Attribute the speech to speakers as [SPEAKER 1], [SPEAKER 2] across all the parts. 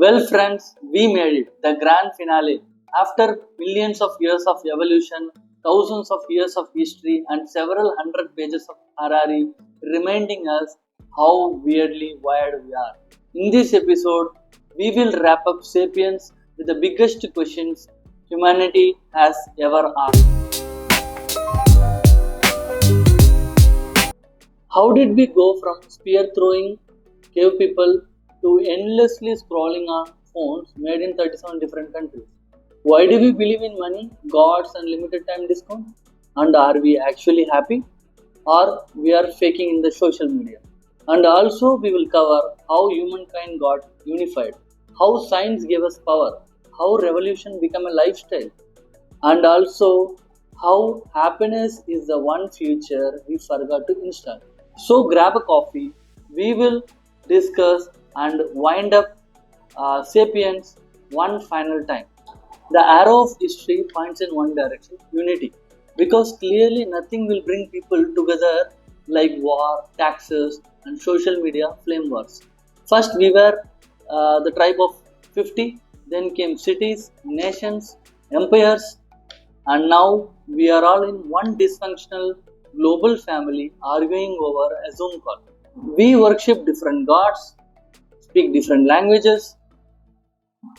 [SPEAKER 1] Well, friends, we made it, the grand finale. After millions of years of evolution, thousands of years of history, and several hundred pages of Harari reminding us how weirdly wired we are. In this episode, we will wrap up Sapiens with the biggest questions humanity has ever asked. How did we go from spear throwing cave people to endlessly scrolling on phones made in 37 different countries? Why do we believe in money, gods, and limited time discounts? And are we actually happy? Or we are faking in the social media? And also, we will cover how humankind got unified, how science gave us power, how revolution became a lifestyle, and also how happiness is the one feature we forgot to install. So grab a coffee, we will discuss and wind up Sapiens one final time. The arrow of history points in one direction, unity. Because clearly nothing will bring people together like war, taxes, and social media flame wars. First, we were the tribe of 50, then came cities, nations, empires, and now we are all in one dysfunctional global family arguing over a Zoom call. We worship different gods, speak different languages,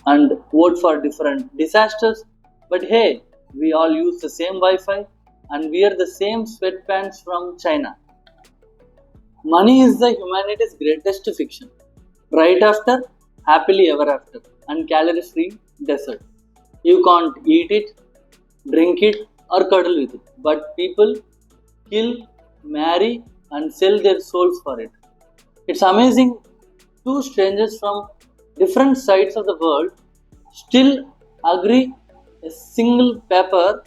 [SPEAKER 1] and vote for different disasters. But hey, we all use the same Wi Fi and wear the same sweatpants from China. Money is the humanity's greatest fiction. Right after, happily ever after, and calorie free dessert. You can't eat it, drink it, or cuddle with it. But people kill, marry, and sell their souls for it. It's amazing. Two strangers from different sides of the world still agree a single paper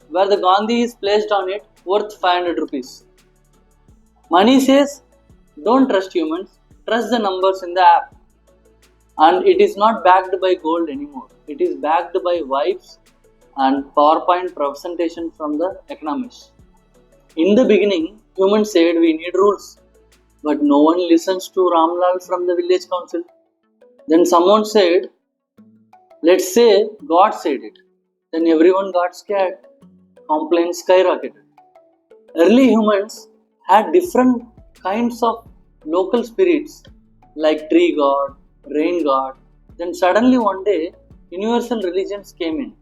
[SPEAKER 1] where the Gandhi is placed on it worth 500 rupees. Money says, don't trust humans, trust the numbers in the app. And it is not backed by gold anymore. It is backed by vibes and PowerPoint presentation from the economists. In the beginning, humans said we need rules, but no one listens to Ramlal from the village council. Then someone said, let's say God said it. Then everyone got scared. Complaints skyrocketed. Early humans had different kinds of local spirits like tree god, rain god. Then suddenly one day, universal religions came in.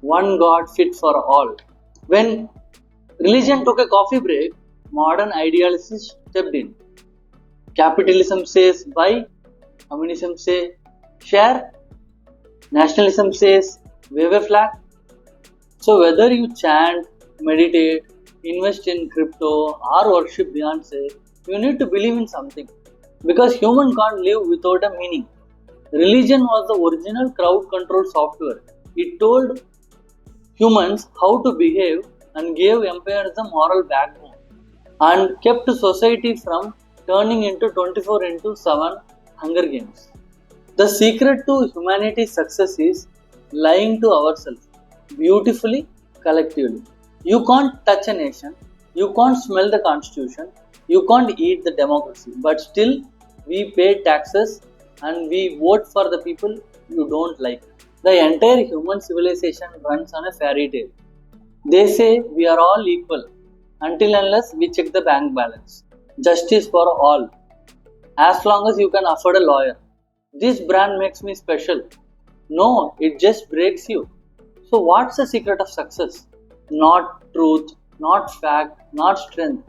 [SPEAKER 1] One god fit for all. When religion took a coffee break, modern ideology stepped in. Capitalism says buy, communism says share, nationalism says wave a flag. So whether you chant, meditate, invest in crypto or worship Beyonce, you need to believe in something. Because human can't live without a meaning. Religion was the original crowd control software. It told humans how to behave and gave empires the moral backbone and kept society from turning into 24 into 7 Hunger Games. The secret to humanity's success is lying to ourselves beautifully, collectively. You can't touch a nation, you can't smell the constitution, you can't eat the democracy, but still we pay taxes and we vote for the people you don't like. The entire human civilization runs on a fairy tale. They say we are all equal until unless we check the bank balance. Justice for all. As long as you can afford a lawyer. This brand makes me special. No, it just breaks you. So what's the secret of success? Not truth, not fact, not strength.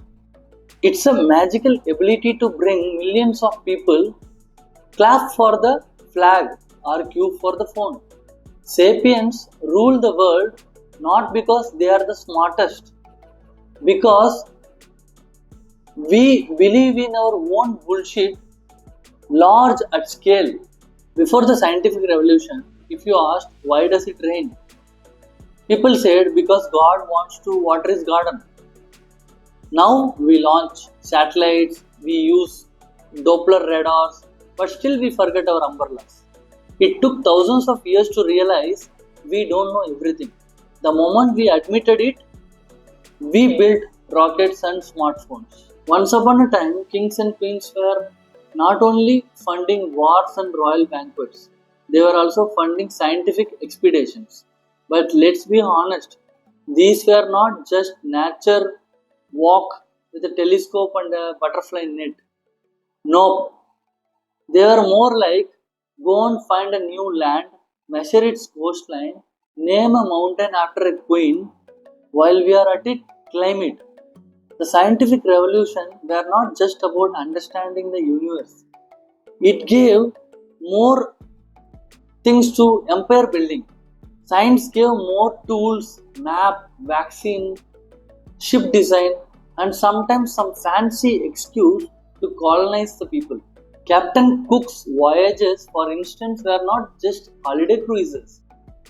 [SPEAKER 1] It's a magical ability to bring millions of people clap for the flag or queue for the phone. Sapiens rule the world not because they are the smartest, because we believe in our own bullshit large at scale. Before the scientific revolution, if you asked why does it rain, people said because God wants to water his garden. Now we launch satellites, we use Doppler radars, but still we forget our umbrellas. It took thousands of years to realize we don't know everything. The moment we admitted it, we built rockets and smartphones. Once upon a time, kings and queens were not only funding wars and royal banquets, they were also funding scientific expeditions. But let's be honest, these were not just nature walk with a telescope and a butterfly net. No, they were more like go and find a new land, measure its coastline, name a mountain after a queen, while we are at it, climb it. The scientific revolution were not just about understanding the universe. It gave more things to empire building. Science gave more tools, map, vaccine, ship design, and sometimes some fancy excuse to colonize the people. Captain Cook's voyages, for instance, were not just holiday cruises.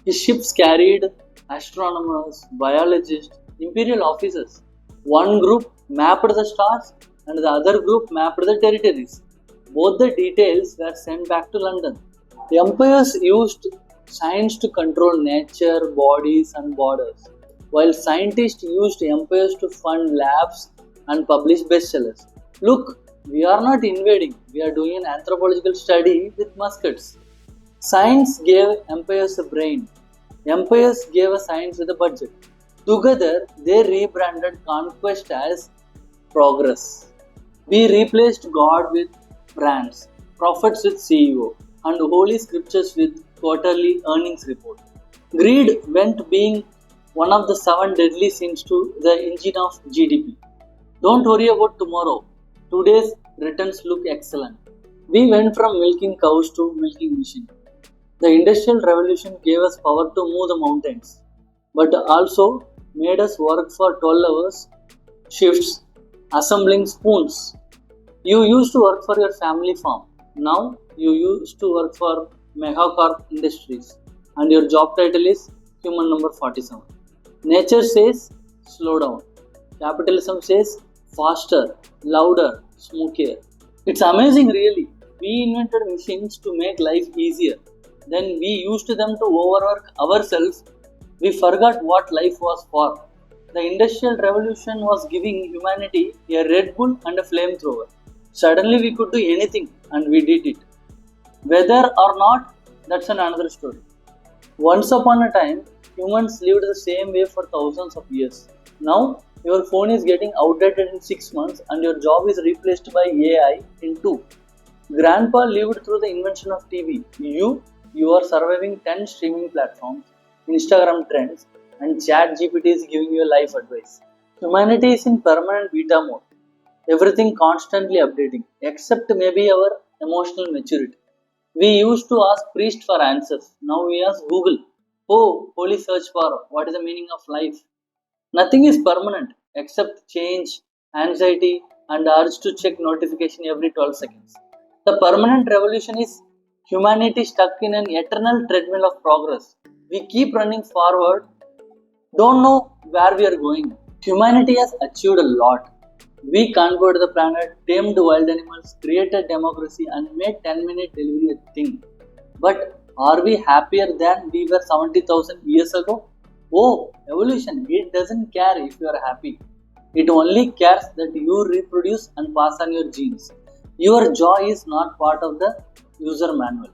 [SPEAKER 1] His ships carried astronomers, biologists, imperial officers. One group mapped the stars and the other group mapped the territories. Both the details were sent back to London. The empires used science to control nature, bodies, and borders, while scientists used empires to fund labs and publish bestsellers. Look, we are not invading, we are doing an anthropological study with muskets. Science gave empires a brain, empires gave a science with a budget. Together, they rebranded conquest as progress. We replaced God with brands, prophets with CEO, and holy scriptures with quarterly earnings report. Greed went being one of the seven deadly sins to the engine of GDP. Don't worry about tomorrow. Today's returns look excellent. We went from milking cows to milking machine. The Industrial Revolution gave us power to move the mountains, but also made us work for 12 hours shifts assembling spoons. You used to work for your family farm. Now you used to work for Megacorp Industries, and your job title is human number 47. Nature says slow down. Capitalism says faster, louder, smokier. It's amazing, really. We invented machines to make life easier. Then we used them to overwork ourselves. We forgot what life was for. The Industrial Revolution was giving humanity a Red Bull and a flamethrower. Suddenly we could do anything, and we did it. Whether or not, that's another story. Once upon a time, humans lived the same way for thousands of years. Now, your phone is getting outdated in 6 months and your job is replaced by AI in 2. Grandpa lived through the invention of TV. You are surviving 10 streaming platforms, Instagram trends, and Chat GPT is giving you life advice. Humanity is in permanent beta mode. Everything constantly updating, except maybe our emotional maturity. We used to ask priest for answers. Now we ask Google. Oh, holy search bar, what is the meaning of life? Nothing is permanent except change, anxiety, and urge to check notification every 12 seconds. The permanent revolution is humanity stuck in an eternal treadmill of progress. We keep running forward, don't know where we are going. Humanity has achieved a lot. We conquered the planet, tamed wild animals, created democracy, and made 10-minute delivery a thing. But are we happier than we were 70,000 years ago? Oh, evolution, it doesn't care if you are happy. It only cares that you reproduce and pass on your genes. Your joy is not part of the user manual.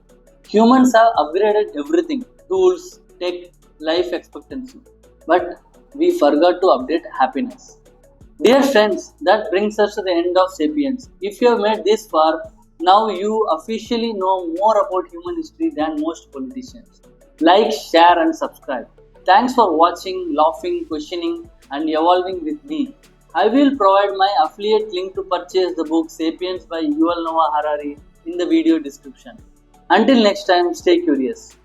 [SPEAKER 1] Humans have upgraded everything, tools, tech, life expectancy. But we forgot to update happiness. Dear friends, that brings us to the end of Sapiens. If you have made this far, now you officially know more about human history than most politicians. Like, share, and subscribe. Thanks for watching, laughing, questioning, and evolving with me. I will provide my affiliate link to purchase the book Sapiens by Yuval Noah Harari in the video description. Until next time, stay curious.